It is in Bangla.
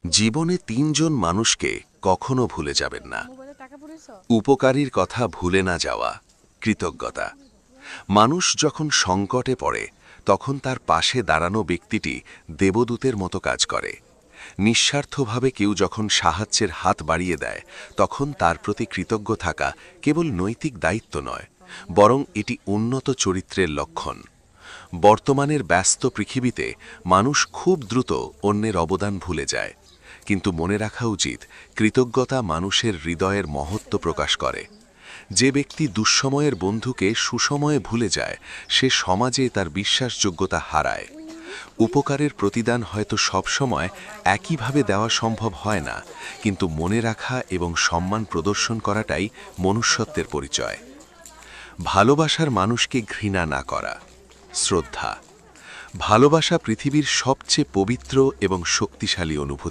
জীবনে তিনজন মানুষকে কখনো ভুলে যাবেন না। উপকারীর কথা ভুলে না যাওয়া, কৃতজ্ঞতা। মানুষ যখন সংকটে পড়ে তখন তার পাশে দাঁড়ানো ব্যক্তিটি দেবদূতের মতো কাজ করে। নিঃস্বার্থভাবে কেউ যখন সাহায্যের হাত বাড়িয়ে দেয় তখন তার প্রতি কৃতজ্ঞ থাকা কেবল নৈতিক দায়িত্ব নয়, বরং এটি উন্নত চরিত্রের লক্ষণ। বর্তমানের ব্যস্ত পৃথিবীতে মানুষ খুব দ্রুত অন্যের অবদান ভুলে যায়, কিন্তু মনে রাখা উচিত কৃতজ্ঞতা মানুষের হৃদয়ের মহত্ব প্রকাশ করে। যে ব্যক্তি দুঃসময়ের বন্ধুকে সুসময়ে ভুলে যায় সে সমাজে তার বিশ্বাসযোগ্যতা হারায়। উপকারের প্রতিদান হয়তো সবসময় একইভাবে দেওয়া সম্ভব হয় না, কিন্তু মনে রাখা এবং সম্মান প্রদর্শন করাটাই মনুষ্যত্বের পরিচয়। ভালোবাসার মানুষকে ঘৃণা না করা, শ্রদ্ধা। ভালোবাসা পৃথিবীর সবচেয়ে পবিত্র এবং শক্তিশালী অনুভূতি।